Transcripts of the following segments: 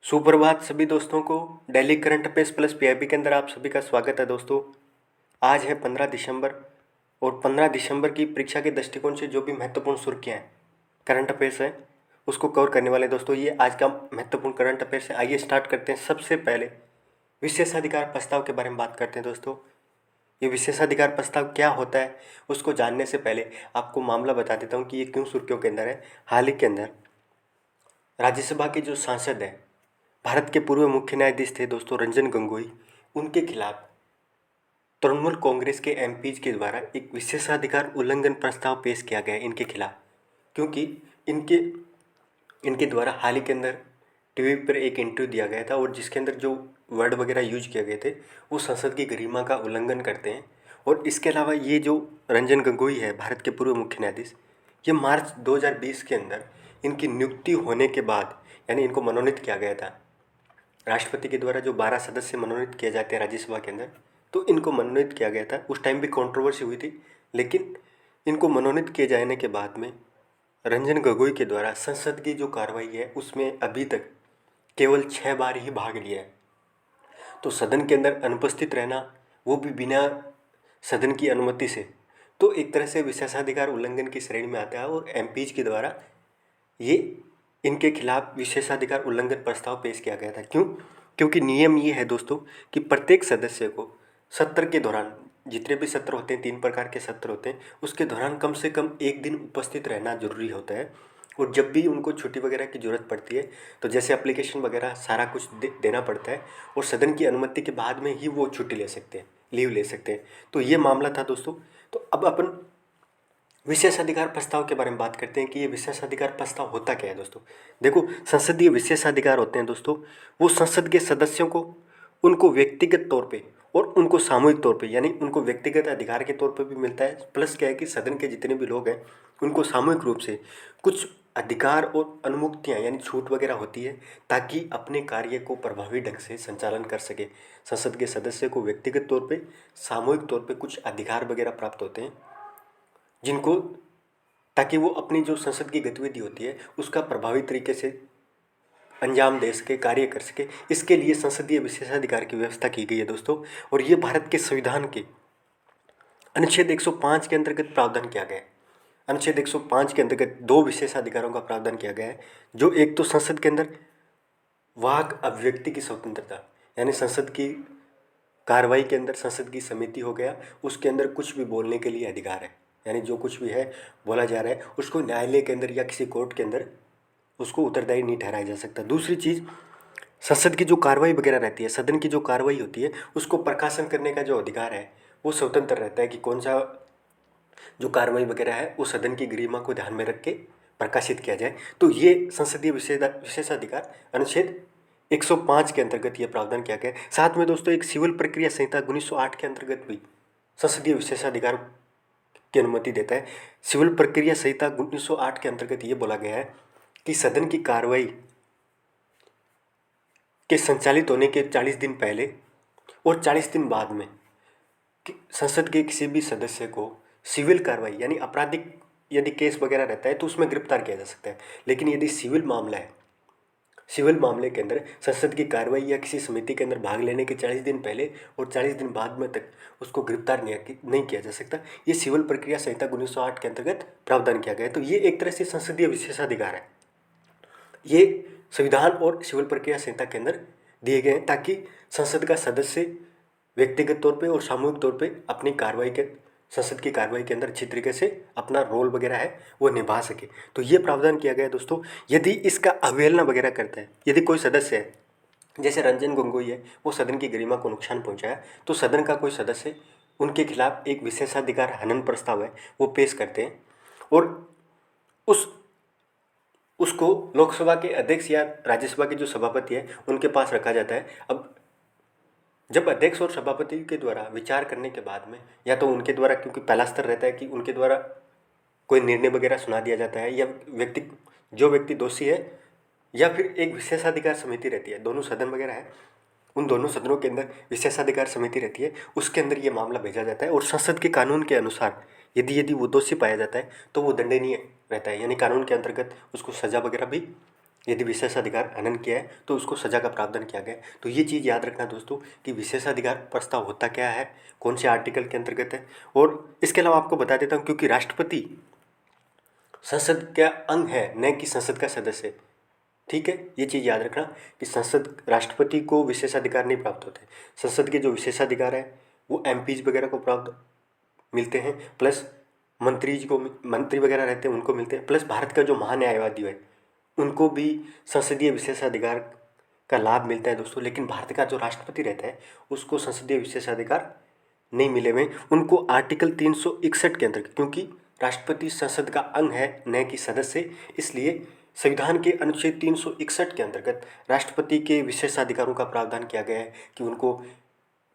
सुप्रभात सभी दोस्तों को। Daily current affairs plus PIB के अंदर आप सभी का स्वागत है दोस्तों। आज है 15 दिसंबर और 15 दिसंबर की परीक्षा के दृष्टिकोण से जो भी महत्वपूर्ण सुर्खियाँ हैं करंट अफेयर्स हैं उसको कवर करने वाले दोस्तों। ये आज का महत्वपूर्ण करंट अफेयर्स है। आइए स्टार्ट करते हैं। सबसे पहले विशेषाधिकार प्रस्ताव के बारे में बात करते हैं दोस्तों। ये विशेषाधिकार प्रस्ताव क्या होता है उसको जानने से पहले आपको मामला बता देता हूँ कि ये क्यों सुर्खियों के अंदर है। हाल ही के अंदर राज्यसभा के जो सांसद हैं, भारत के पूर्व मुख्य न्यायाधीश थे दोस्तों रंजन गोगोई, उनके खिलाफ तृणमूल कांग्रेस के एमपीज के द्वारा एक विशेषाधिकार उल्लंघन प्रस्ताव पेश किया गया है इनके खिलाफ। क्योंकि इनके इनके द्वारा हाल ही के अंदर टीवी पर एक इंटरव्यू दिया गया था और जिसके अंदर जो वर्ड वगैरह यूज किए गए थे वो संसद की गरिमा का उल्लंघन करते हैं। और इसके अलावा ये जो रंजन गोगोई है, भारत के पूर्व मुख्य न्यायाधीश, ये मार्च 2020 के अंदर इनकी नियुक्ति होने के बाद, यानी इनको मनोनीत किया गया था राष्ट्रपति के द्वारा। जो 12 सदस्य मनोनीत किए जाते हैं राज्यसभा के अंदर, तो इनको मनोनीत किया गया था। उस टाइम भी कंट्रोवर्सी हुई थी, लेकिन इनको मनोनीत किए जाने के बाद में रंजन गोगोई के द्वारा संसद की जो कार्रवाई है उसमें अभी तक केवल 6 बार ही भाग लिया है। तो सदन के अंदर अनुपस्थित रहना, वो भी बिना सदन की अनुमति से, तो एक तरह से विशेषाधिकार उल्लंघन की श्रेणी में आता है। और एमपीज के द्वारा ये इनके खिलाफ विशेषाधिकार उल्लंघन प्रस्ताव पेश किया गया था। क्यों? क्योंकि नियम ये है दोस्तों कि प्रत्येक सदस्य को सत्र के दौरान, जितने भी सत्र होते हैं, 3 प्रकार के सत्र होते हैं, उसके दौरान कम से कम एक दिन उपस्थित रहना जरूरी होता है। और जब भी उनको छुट्टी वगैरह की ज़रूरत पड़ती है तो जैसे एप्लीकेशन वगैरह सारा कुछ देना पड़ता है और सदन की अनुमति के बाद में ही वो छुट्टी ले सकते हैं, लीव ले सकते हैं। तो ये मामला था दोस्तों। तो अब अपन विशेषाधिकार प्रस्ताव के बारे में बात करते हैं कि ये विशेषाधिकार प्रस्ताव होता क्या है दोस्तों। देखो, संसदीय विशेषाधिकार होते हैं दोस्तों, वो संसद के सदस्यों को उनको व्यक्तिगत तौर पे और उनको सामूहिक तौर पे, यानी उनको व्यक्तिगत अधिकार के तौर पे भी मिलता है, प्लस क्या है कि सदन के जितने भी लोग हैं उनको सामूहिक रूप से कुछ अधिकार और अनुमुक्तियाँ यानी छूट वगैरह होती है, ताकि अपने कार्य को प्रभावी ढंग से संचालन कर सके। संसद के सदस्य को व्यक्तिगत तौर पे, सामूहिक तौर पे कुछ अधिकार वगैरह प्राप्त होते हैं, जिनको, ताकि वो अपनी जो संसद की गतिविधि होती है उसका प्रभावी तरीके से अंजाम दे सके, कार्य कर सके। इसके लिए संसदीय विशेषाधिकार की व्यवस्था की गई है दोस्तों। और ये भारत के संविधान के अनुच्छेद 105 के अंतर्गत प्रावधान किया गया है। अनुच्छेद 105 के अंतर्गत 2 विशेषाधिकारों का प्रावधान किया गया है। जो एक तो संसद के अंदर वाक अभिव्यक्ति की स्वतंत्रता, यानी संसद की कार्रवाई के अंदर संसद की समिति हो गया, उसके अंदर कुछ भी बोलने के लिए अधिकार है, यानी जो कुछ भी है बोला जा रहा है उसको न्यायालय के अंदर या किसी कोर्ट के अंदर उसको उत्तरदायी नहीं ठहराया जा सकता। दूसरी चीज़, संसद की जो कार्रवाई वगैरह रहती है, सदन की जो कार्रवाई होती है, उसको प्रकाशन करने का जो अधिकार है वो स्वतंत्र रहता है कि कौन सा जो कार्रवाई वगैरह है वो सदन की गरिमा को ध्यान में रख के प्रकाशित किया जाए। तो ये संसदीय विशेषाधिकार अनुच्छेद 105 के अंतर्गत ये प्रावधान किया गया है। साथ में दोस्तों एक सिविल प्रक्रिया संहिता 1908 के अंतर्गत भी संसदीय विशेषाधिकार की अनुमति देता है। सिविल प्रक्रिया संहिता 1908 के अंतर्गत ये बोला गया है कि सदन की कार्रवाई के संचालित होने के 40 दिन पहले और 40 दिन बाद में संसद के किसी भी सदस्य को सिविल कार्रवाई यानी आपराधिक यदि केस वगैरह रहता है तो उसमें गिरफ्तार किया जा सकता है। लेकिन यदि सिविल मामला है, सिविल मामले के अंदर संसद की कार्रवाई या किसी समिति के अंदर भाग लेने के 40 दिन पहले और 40 दिन बाद में तक उसको गिरफ्तार नहीं किया जा सकता। ये सिविल प्रक्रिया संहिता 1908 के अंतर्गत प्रावधान किया गया है। तो ये एक तरह से संसदीय विशेषाधिकार है। ये संविधान और सिविल प्रक्रिया संहिता के अंदर दिए गए हैं ताकि संसद का सदस्य व्यक्तिगत तौर पे और सामूहिक तौर पे अपनी कार्रवाई के, संसद की कार्रवाई के अंदर अच्छी तरीके से अपना रोल वगैरह है वो निभा सके। तो ये प्रावधान किया गया है दोस्तों। यदि इसका अवहेलना वगैरह करता है, यदि कोई सदस्य है, जैसे रंजन गोगोई है, वो सदन की गरिमा को नुकसान पहुंचाया, तो सदन का कोई सदस्य उनके खिलाफ एक विशेषाधिकार हनन प्रस्ताव है वो पेश करते हैं और उस उसको लोकसभा के अध्यक्ष या राज्यसभा के जो सभापति है उनके पास रखा जाता है। अब जब अध्यक्ष और सभापति के द्वारा विचार करने के बाद में, या तो उनके द्वारा, क्योंकि पहला स्तर रहता है कि उनके द्वारा कोई निर्णय वगैरह सुना दिया जाता है, या जो व्यक्ति दोषी है, या फिर एक विशेषाधिकार समिति रहती है, दोनों सदन वगैरह है, उन दोनों सदनों के अंदर विशेषाधिकार समिति रहती है, उसके अंदर ये मामला भेजा जाता है। और संसद के कानून के अनुसार यदि यदि वो दोषी पाया जाता है तो वो दंडनीय रहता है, यानी कानून के अंतर्गत उसको सजा वगैरह भी यदि विशेषाधिकार हनन किया है तो उसको सजा का प्रावधान किया गया है। तो ये चीज़ याद रखना दोस्तों कि विशेषाधिकार प्रस्ताव होता क्या है, कौन से आर्टिकल के अंतर्गत है। और इसके अलावा आपको बता देता हूँ, क्योंकि राष्ट्रपति संसद का अंग है, न कि संसद का सदस्य। ठीक है, ये चीज़ याद रखना कि संसद, राष्ट्रपति को विशेषाधिकार नहीं प्राप्त होते। संसद के जो विशेषाधिकार है वो एमपीज वगैरह को प्राप्त मिलते हैं, प्लस मंत्री वगैरह रहते हैं उनको मिलते हैं, प्लस भारत का जो महान्यायवादी है उनको भी संसदीय विशेषाधिकार का लाभ मिलता है दोस्तों। लेकिन भारत का जो राष्ट्रपति रहता है उसको संसदीय विशेषाधिकार नहीं मिले हुए। उनको आर्टिकल 361 के अंतर्गत, क्योंकि राष्ट्रपति संसद का अंग है न कि सदस्य, इसलिए संविधान के अनुच्छेद 361 के अंतर्गत राष्ट्रपति के विशेषाधिकारों का प्रावधान किया गया है कि उनको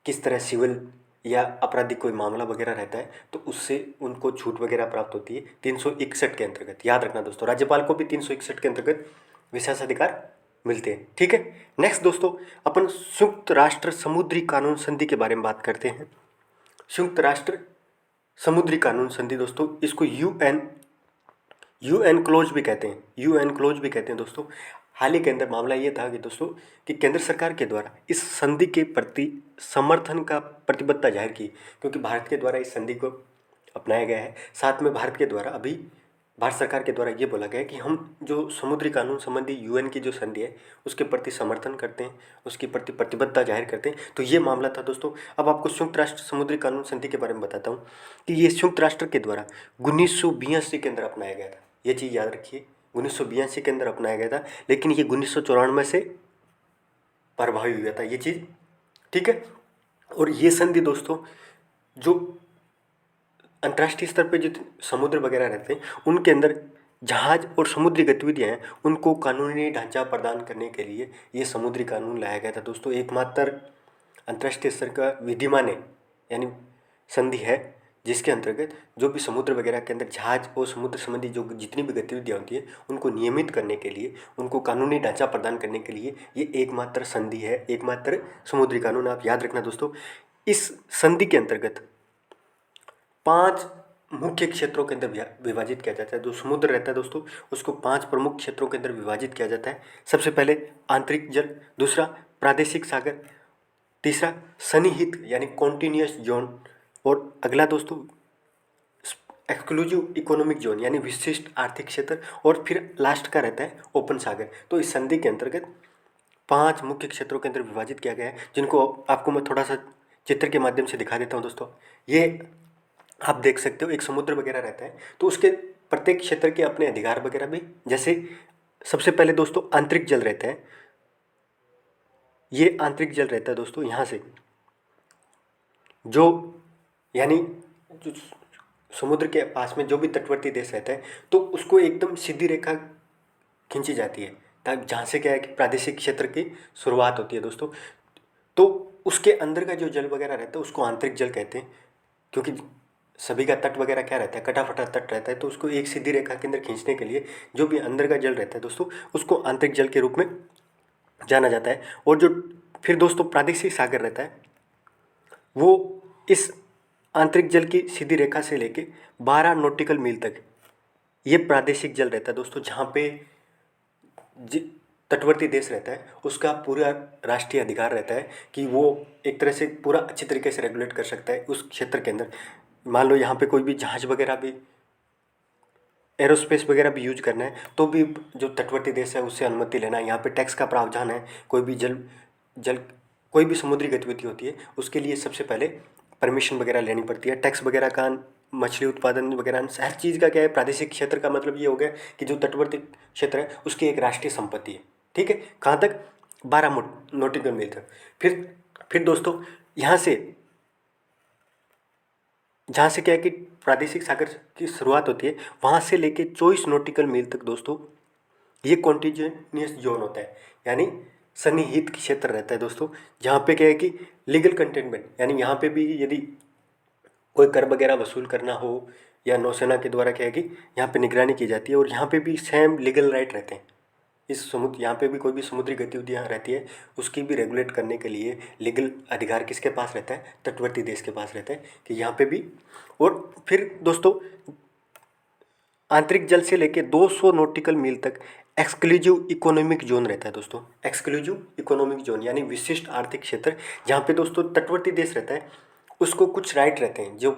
किस तरह सिविल या आपराधिक कोई मामला वगैरह रहता है तो उससे उनको छूट वगैरह प्राप्त होती है 361 के अंतर्गत। याद रखना दोस्तों, राज्यपाल को भी 361 के अंतर्गत विशेषाधिकार मिलते हैं। ठीक है, नेक्स्ट दोस्तों अपन संयुक्त राष्ट्र समुद्री कानून संधि के बारे में बात करते हैं। संयुक्त राष्ट्र समुद्री कानून संधि दोस्तों, इसको यूएन क्लोज भी कहते हैं, यूएन क्लोज भी कहते हैं दोस्तों। हाल ही के अंदर मामला ये था कि दोस्तों कि केंद्र सरकार के द्वारा इस संधि के प्रति समर्थन का प्रतिबद्धता जाहिर की, क्योंकि भारत के द्वारा इस संधि को अपनाया गया है। साथ में भारत के द्वारा अभी भारत सरकार के द्वारा ये बोला गया है कि हम जो समुद्री कानून संबंधी यूएन की जो संधि है उसके प्रति समर्थन करते हैं, उसके प्रति प्रतिबद्धता जाहिर करते हैं। तो ये मामला था दोस्तों। अब आपको संयुक्त राष्ट्र समुद्री कानून संधि के बारे में बताता हूँ कि ये संयुक्त राष्ट्र के द्वारा 1982 के अंदर अपनाया गया था। ये चीज़ याद रखिए, 1982 के अंदर अपनाया गया था, लेकिन ये 1994 से प्रभावी हुआ था ये चीज़। ठीक है, और ये संधि दोस्तों जो अंतर्राष्ट्रीय स्तर पे जो समुद्र वगैरह रहते हैं उनके अंदर जहाज और समुद्री गतिविधियां हैं उनको कानूनी ढांचा प्रदान करने के लिए ये समुद्री कानून लाया गया था दोस्तों। एकमात्र अंतर्राष्ट्रीय स्तर का विधिमान है यानी संधि है जिसके अंतर्गत जो भी समुद्र वगैरह के अंदर जहाज और समुद्र संबंधी जो जितनी भी गतिविधियाँ होती है उनको नियमित करने के लिए, उनको कानूनी ढांचा प्रदान करने के लिए ये एकमात्र संधि है, एकमात्र समुद्री कानून। आप याद रखना दोस्तों, इस संधि के अंतर्गत 5 मुख्य क्षेत्रों के अंदर विभाजित किया जाता है। जो समुद्र रहता है दोस्तों उसको 5 प्रमुख क्षेत्रों के अंदर विभाजित किया जाता है। सबसे पहले आंतरिक जल, दूसरा प्रादेशिक सागर, तीसरा सन्निहित यानी कॉन्टिन्यूस जोन, और अगला दोस्तों एक्सक्लूसिव इकोनॉमिक जोन यानी विशिष्ट आर्थिक क्षेत्र, और फिर लास्ट का रहता है ओपन सागर। तो इस संधि के अंतर्गत 5 मुख्य क्षेत्रों के अंदर विभाजित किया गया है, जिनको आपको मैं थोड़ा सा चित्र के माध्यम से दिखा देता हूँ दोस्तों। ये आप देख सकते हो, एक समुद्र वगैरह रहता है तो उसके प्रत्येक क्षेत्र के अपने अधिकार वगैरह भी, जैसे सबसे पहले दोस्तों आंतरिक जल रहता है। ये आंतरिक जल रहता है दोस्तों, यहाँ से जो यानी जो समुद्र के पास में जो भी तटवर्ती देश रहता है तो उसको एकदम सीधी रेखा खींची जाती है, ताकि जहाँ से क्या है कि प्रादेशिक क्षेत्र की शुरुआत होती है दोस्तों। तो उसके अंदर का जो जल वगैरह रहता है उसको आंतरिक जल कहते हैं, क्योंकि सभी का तट वगैरह क्या रहता है, कटा फटा तट रहता है। तो उसको एक सीधी रेखा के अंदर खींचने के लिए जो भी अंदर का जल रहता है दोस्तों उसको आंतरिक जल के रूप में जाना जाता है। और जो फिर दोस्तों प्रादेशिक सागर रहता है वो इस आंतरिक जल की सीधी रेखा से लेके 12 नॉटिकल मील तक ये प्रादेशिक जल रहता है दोस्तों, जहाँ पे तटवर्ती देश रहता है उसका पूरा राष्ट्रीय अधिकार रहता है कि वो एक तरह से पूरा अच्छी तरीके से रेगुलेट कर सकता है उस क्षेत्र के अंदर। मान लो यहाँ पे कोई भी जहाज वगैरह भी, एरोस्पेस वगैरह भी यूज करना है तो भी जो तटवर्ती देश है उससे अनुमति लेना है। यहाँ पे टैक्स का प्रावधान है, कोई भी जल कोई भी समुद्री गतिविधि होती है उसके लिए सबसे पहले परमिशन वगैरह लेनी पड़ती है। टैक्स वगैरह का, मछली उत्पादन वगैरह, हर चीज़ का क्या है, प्रादेशिक क्षेत्र का मतलब ये हो गया कि जो तटवर्ती क्षेत्र है उसकी एक राष्ट्रीय संपत्ति है। ठीक है, कहाँ तक, 12 नॉटिकल मील तक। फिर दोस्तों यहाँ से जहाँ से क्या है कि प्रादेशिक सागर की शुरुआत होती है वहाँ से लेके 24 नॉटिकल मील तक दोस्तों ये कॉन्टिन्यूस जोन होता है, यानी सन्निहित क्षेत्र रहता है दोस्तों। जहाँ पे क्या है कि लीगल कंटेनमेंट, यानी यहाँ पे भी यदि कोई कर वगैरह वसूल करना हो या नौसेना के द्वारा क्या है कि यहाँ पे निगरानी की जाती है, और यहाँ पे भी सेम लीगल राइट रहते हैं। इस समुद्र यहाँ पे भी कोई भी समुद्री गतिविधियाँ रहती है उसकी भी रेगुलेट करने के लिए लीगल अधिकार किसके पास रहता है, तटवर्ती देश के पास रहता है कि यहाँ पे भी। और फिर दोस्तों आंतरिक जल से लेके 200 नॉटिकल मील तक एक्सक्लूसिव इकोनॉमिक जोन रहता है दोस्तों। एक्सक्लूसिव इकोनॉमिक जोन यानी विशिष्ट आर्थिक क्षेत्र, जहाँ पे दोस्तों तटवर्ती देश रहता है उसको कुछ राइट रहते हैं, जो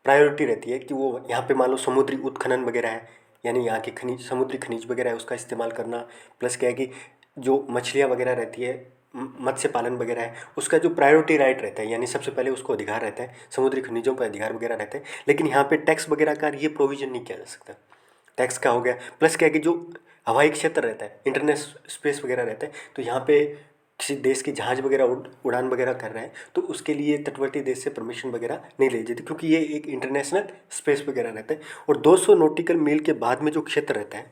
प्रायोरिटी रहती है कि वो यहाँ पे मान लो समुद्री उत्खनन वगैरह है, यानी यहाँ के खनिज, समुद्री खनिज वगैरह है उसका इस्तेमाल करना, प्लस क्या है कि जो मछलियाँ वगैरह रहती है, मत्स्य पालन वगैरह है, उसका जो प्रायोरिटी राइट रहता है, यानी सबसे पहले उसको अधिकार रहता है, समुद्री खनिजों पर अधिकार वगैरह रहता है। लेकिन यहाँ पे टैक्स वगैरह का ये प्रोविजन नहीं किया जा सकता। टैक्स का हो गया, प्लस क्या है कि जो हवाई क्षेत्र रहता है, इंटरनेशनल स्पेस वगैरह रहता है, तो यहाँ पे किसी देश की जहाज वगैरह उड़ान वगैरह कर रहे हैं तो उसके लिए तटवर्ती देश से परमिशन वगैरह नहीं ली जाती, क्योंकि ये एक इंटरनेशनल स्पेस वगैरह रहता है। और 200 नॉटिकल मील के बाद में जो क्षेत्र रहता है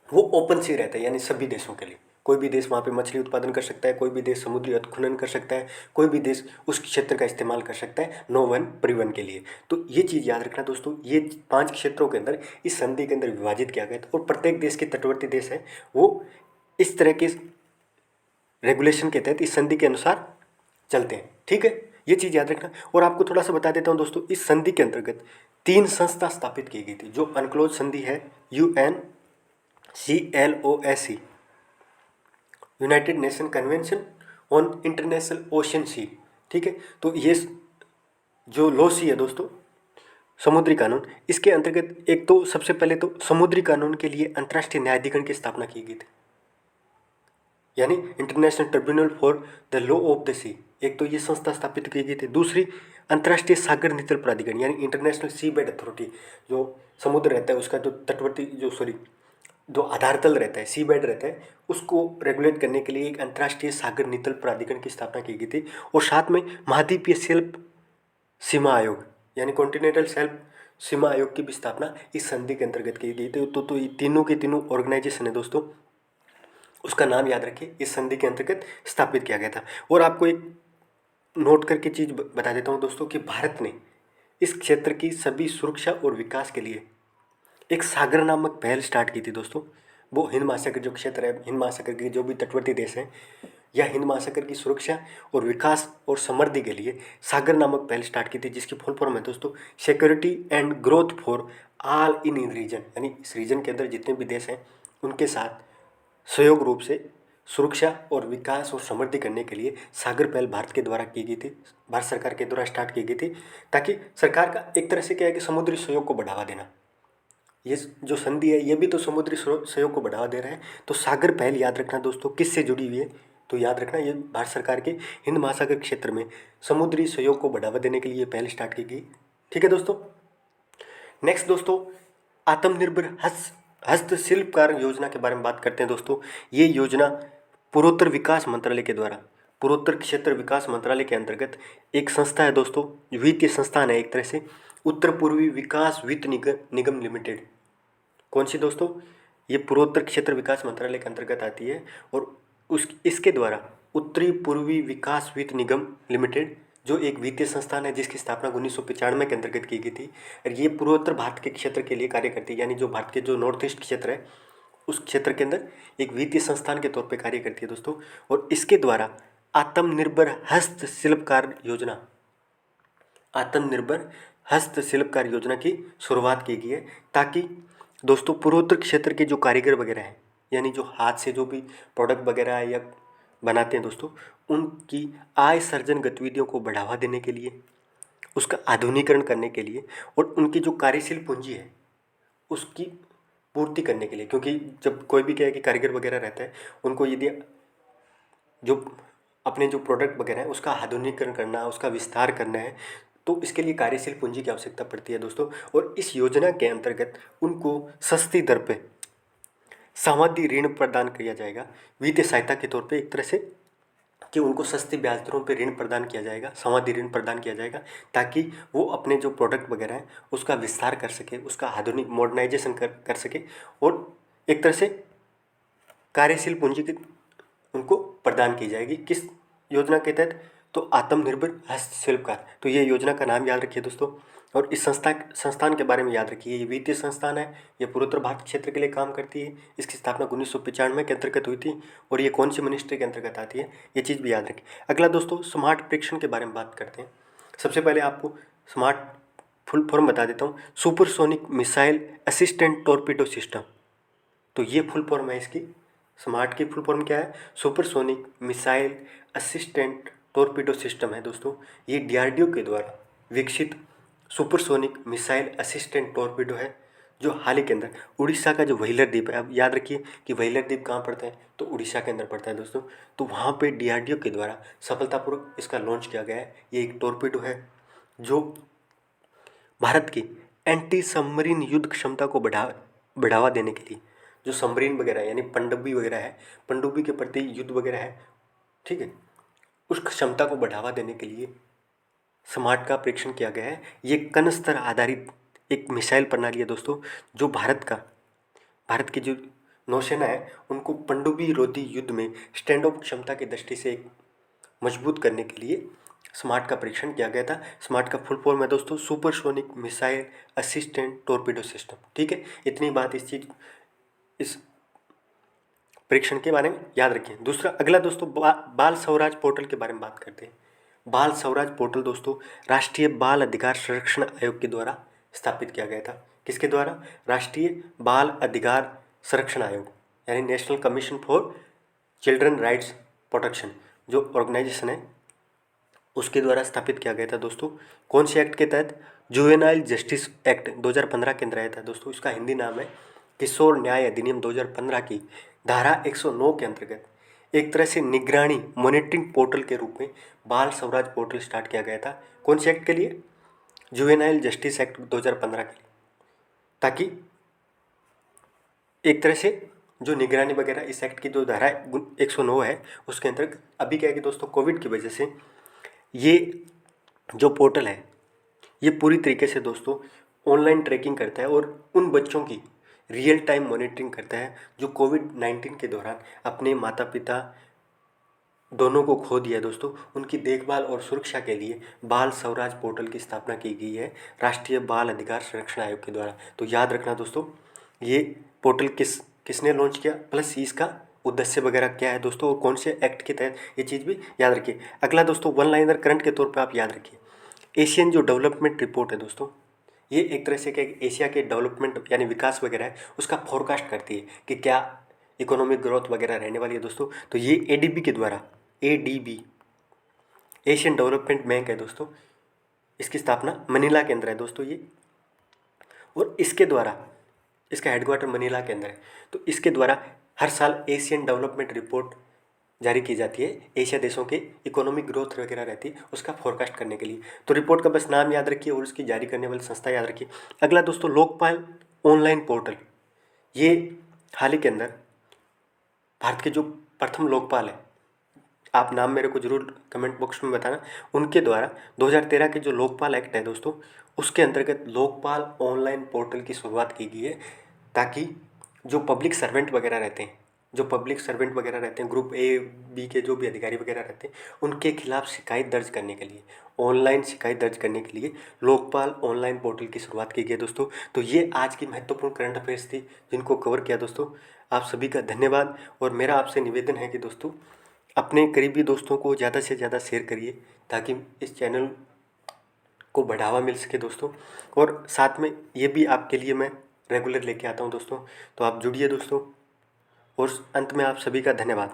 वो ओपन सी रहता है, यानी सभी देशों के लिए। कोई भी देश वहाँ पे मछली उत्पादन कर सकता है, कोई भी देश समुद्री उत्खनन कर सकता है, कोई भी देश उस क्षेत्र का इस्तेमाल कर सकता है नो वन परिवहन के लिए। तो ये चीज़ याद रखना दोस्तों, ये 5 क्षेत्रों के अंदर इस संधि के अंदर विभाजित किया गया था, और प्रत्येक देश के तटवर्ती देश है वो इस तरह के रेगुलेशन के तहत इस संधि के अनुसार चलते हैं। ठीक है, ये चीज़ याद रखना। और आपको थोड़ा सा बता देता हूँ दोस्तों, इस संधि के अंतर्गत 3 संस्था स्थापित की गई थी। जो अनक्लोज संधि है UNCLOS, United Nation Convention on International Ocean Sea. ठीक है, तो ये जो लॉसी है दोस्तों, समुद्री कानून, इसके अंतर्गत एक तो सबसे पहले तो समुद्री कानून के लिए अंतर्राष्ट्रीय न्यायाधिकरण की स्थापना की गई थी, यानी International Tribunal for the Law of the Sea. एक तो ये संस्था स्थापित की गई थी। दूसरी, अंतर्राष्ट्रीय सागर नीतल प्राधिकरण यानी इंटरनेशनल सी बेड अथॉरिटी, जो समुद्र रहता है उसका जो तटवर्ती जो आधार तल रहता है, सी बेड रहता है, उसको रेगुलेट करने के लिए एक अंतर्राष्ट्रीय सागर नीतल प्राधिकरण की स्थापना की गई थी। और साथ में महाद्वीपीय सेल्फ सीमा आयोग यानी कॉन्टिनेंटल सेल्फ सीमा आयोग की भी स्थापना इस संधि के अंतर्गत की गई थी। तो ये तीनों के तीनों ऑर्गेनाइजेशन है दोस्तों, उसका नाम याद रखिए, इस संधि के अंतर्गत स्थापित किया गया था। और आपको एक नोट करके चीज़ बता देता हूँ दोस्तों कि भारत ने इस क्षेत्र की सभी सुरक्षा और विकास के लिए एक सागर नामक पहल स्टार्ट की थी दोस्तों। वो हिंद महासागर जो क्षेत्र है, हिंद महासागर के जो भी तटवर्ती देश हैं, या हिंद महासागर की सुरक्षा और विकास और समृद्धि के लिए सागर नामक पहल स्टार्ट की थी, जिसकी फुल फॉर्म है दोस्तों security and growth for all in region, यानी इस रीजन के अंदर जितने भी देश हैं उनके साथ सहयोग रूप से सुरक्षा और विकास और समृद्धि करने के लिए सागर पहल भारत के द्वारा की गई थी, भारत सरकार के द्वारा स्टार्ट की गई थी, ताकि सरकार का एक तरह से क्या है कि समुद्री सहयोग को बढ़ावा देना। ये जो संधि है ये भी तो समुद्री सहयोग को बढ़ावा दे रहा है। तो सागर पहल याद रखना दोस्तों किससे जुड़ी हुई है, तो याद रखना ये भारत सरकार के हिंद महासागर क्षेत्र में समुद्री सहयोग को बढ़ावा देने के लिए पहल स्टार्ट की गई। ठीक है दोस्तों। नेक्स्ट दोस्तों, आत्मनिर्भर हस्तशिल्पकार योजना के बारे में बात करते हैं दोस्तों। ये योजना पूर्वोत्तर विकास मंत्रालय के द्वारा, पूर्वोत्तर क्षेत्र विकास मंत्रालय के अंतर्गत एक संस्था है दोस्तों, वित्तीय संस्थान है एक तरह से, उत्तर पूर्वी विकास वित्त निगम लिमिटेड। कौन सी दोस्तों, ये पूर्वोत्तर क्षेत्र विकास मंत्रालय के अंतर्गत आती है। और इसके द्वारा उत्तरी पूर्वी विकास वित्त निगम लिमिटेड, जो एक वित्तीय संस्थान है जिसकी स्थापना 1995 के अंतर्गत की गई थी, और ये पूर्वोत्तर भारत के क्षेत्र के लिए कार्य करती है, यानी जो भारत के जो नॉर्थ ईस्ट क्षेत्र है उस क्षेत्र के अंदर एक वित्तीय संस्थान के तौर पे कार्य करती है दोस्तों। और इसके द्वारा आत्मनिर्भर हस्तशिल्पकार योजना, आत्मनिर्भर हस्तशिल्पकार योजना की शुरुआत की गई है, ताकि दोस्तों पूर्वोत्तर क्षेत्र के जो कारीगर वगैरह हैं, यानी जो हाथ से जो भी प्रोडक्ट वगैरह या बनाते हैं दोस्तों, उनकी आय सर्जन गतिविधियों को बढ़ावा देने के लिए, उसका आधुनिकीकरण करने के लिए, और उनकी जो कार्यशील पूंजी है उसकी पूर्ति करने के लिए। क्योंकि जब कोई भी क्या है कि कारीगर वगैरह रहता है, उनको यदि जो अपने जो प्रोडक्ट वगैरह है उसका आधुनिकीकरण करना है, उसका विस्तार करना है, तो इसके लिए कार्यशील पूंजी की आवश्यकता पड़ती है दोस्तों। और इस योजना के अंतर्गत उनको सस्ती दर पे सावधि ऋण प्रदान किया जाएगा, वित्तीय सहायता के तौर पे एक तरह से, कि उनको सस्ती ब्याज दरों पे ऋण प्रदान किया जाएगा, सावधि ऋण प्रदान किया जाएगा, ताकि वो अपने जो प्रोडक्ट वगैरह हैं उसका विस्तार कर सके, उसका आधुनिक मॉडर्नाइजेशन कर सके, और एक तरह से कार्यशील पूंजी की उनको प्रदान की जाएगी। किस योजना के तहत, तो आत्मनिर्भर हस्तशिल्पकार। तो ये योजना का नाम याद रखिए दोस्तों। और इस संस्थान के बारे में याद रखिए, ये वित्तीय संस्थान है, ये पूर्वोत्तर भारत क्षेत्र के लिए काम करती है। इसकी स्थापना 1995 के अंतर्गत हुई थी। और ये कौन सी मिनिस्ट्री के अंतर्गत आती है, ये चीज़ भी याद रखिए। अगला दोस्तों, स्मार्ट प्रेक्षण के बारे में बात करते हैं। सबसे पहले आपको स्मार्ट फुल फॉर्म बता देता हूँ, supersonic missile assistant torpedo system. तो ये फुल फॉर्म है इसकी। स्मार्ट की फुल फॉर्म क्या है? Supersonic missile assistant torpedo system है दोस्तों। ये डीआरडीओ के द्वारा विकसित सुपरसोनिक मिसाइल असिस्टेंट टॉर्पीडो है, जो हाल ही के अंदर उड़ीसा का जो व्हीलर द्वीप है, अब याद रखिए कि व्हीलर द्वीप कहाँ पड़ता है, तो उड़ीसा के अंदर पड़ता है दोस्तों। तो वहाँ पे डीआरडीओ के द्वारा सफलतापूर्वक इसका लॉन्च किया गया है। ये एक टॉर्पीडो है जो भारत की एंटी सबमरीन युद्ध क्षमता को बढ़ावा देने के लिए, जो सबमरीन वगैरह यानी पनडुब्बी वगैरह है, पनडुब्बी के प्रति युद्ध वगैरह है, ठीक है, उस क्षमता को बढ़ावा देने के लिए स्मार्ट का परीक्षण किया गया है। ये कण स्तर आधारित एक मिसाइल प्रणाली है दोस्तों, जो भारत की जो नौसेना है उनको पनडुब्बी रोधी युद्ध में स्टैंड ऑफ क्षमता की दृष्टि से एक मजबूत करने के लिए स्मार्ट का परीक्षण किया गया था। स्मार्ट का फुल फॉर्म है दोस्तों supersonic missile assistant torpedo system, ठीक है। इतनी बात इस परीक्षण के बारे में याद रखें। दूसरा अगला दोस्तों बाल स्वराज पोर्टल के बारे में बात करते हैं। बाल स्वराज पोर्टल दोस्तों राष्ट्रीय बाल अधिकार संरक्षण आयोग के द्वारा स्थापित किया गया था। किसके द्वारा? राष्ट्रीय बाल अधिकार संरक्षण आयोग यानी national commission for children rights protection, जो ऑर्गेनाइजेशन है उसके द्वारा स्थापित किया गया था दोस्तों। कौन से एक्ट के तहत? जुवेनाइल जस्टिस एक्ट 2015 के अंदर आया था दोस्तों। इसका हिंदी नाम है किशोर न्याय अधिनियम 2015 की धारा 109 के अंतर्गत एक तरह से निगरानी मॉनिटरिंग पोर्टल के रूप में बाल स्वराज पोर्टल स्टार्ट किया गया था। कौन से एक्ट के लिए? जुवेनाइल जस्टिस एक्ट 2015 के लिए, ताकि एक तरह से जो निगरानी वगैरह इस एक्ट की जो धारा 109 है उसके अंतर्गत। अभी क्या है कि दोस्तों कोविड की वजह से ये जो पोर्टल है ये पूरी तरीके से दोस्तों ऑनलाइन ट्रैकिंग करता है और उन बच्चों की रियल टाइम मॉनिटरिंग करता है जो कोविड-19 के दौरान अपने माता पिता दोनों को खो दिया दोस्तों। उनकी देखभाल और सुरक्षा के लिए बाल स्वराज पोर्टल की स्थापना की गई है राष्ट्रीय बाल अधिकार संरक्षण आयोग के द्वारा। तो याद रखना दोस्तों, ये पोर्टल किसने लॉन्च किया, प्लस इसका उद्देश्य वगैरह क्या है दोस्तों, और कौन से एक्ट के तहत, ये चीज़ भी याद रखिए। अगला दोस्तों वन लाइनर करंट के तौर पर आप याद रखिए, एशियन जो डेवलपमेंट रिपोर्ट है दोस्तों, ये एक तरह से क्या एशिया के डेवलपमेंट यानी विकास वगैरह है उसका फोरकास्ट करती है कि क्या इकोनॉमिक ग्रोथ वगैरह रहने वाली है दोस्तों। तो ये एडीबी के द्वारा, एडीबी एशियन डेवलपमेंट बैंक है दोस्तों, इसकी स्थापना मनीला के अंदर है दोस्तों ये, और इसके द्वारा इसका हेडक्वार्टर मनीला के अंदर है। तो इसके द्वारा हर साल एशियन डेवलपमेंट रिपोर्ट जारी की जाती है, एशिया देशों के इकोनॉमिक ग्रोथ वगैरह रहती है उसका फोरकास्ट करने के लिए। तो रिपोर्ट का बस नाम याद रखिए और उसकी जारी करने वाली संस्था याद रखिए। अगला दोस्तों लोकपाल ऑनलाइन पोर्टल, ये हाल ही के अंदर भारत के जो प्रथम लोकपाल है, आप नाम मेरे को जरूर कमेंट बॉक्स में बताना, उनके द्वारा 2013 के जो लोकपाल एक्ट है दोस्तों उसके अंतर्गत लोकपाल ऑनलाइन पोर्टल की शुरुआत की गई है, ताकि जो पब्लिक सर्वेंट वगैरह रहते हैं, ग्रुप ए बी के जो भी अधिकारी वगैरह रहते हैं उनके खिलाफ शिकायत दर्ज करने के लिए, ऑनलाइन शिकायत दर्ज करने के लिए लोकपाल ऑनलाइन पोर्टल की शुरुआत की गई है दोस्तों। तो ये आज की महत्वपूर्ण करंट अफेयर्स थी जिनको कवर किया दोस्तों। आप सभी का धन्यवाद, और मेरा आपसे निवेदन है कि दोस्तों अपने करीबी दोस्तों को ज़्यादा से ज़्यादा शेयर करिए ताकि इस चैनल को बढ़ावा मिल सके दोस्तों, और साथ में ये भी आपके लिए मैं रेगुलर लेके आता हूँ दोस्तों। तो आप जुड़िए दोस्तों, और अंत में आप सभी का धन्यवाद।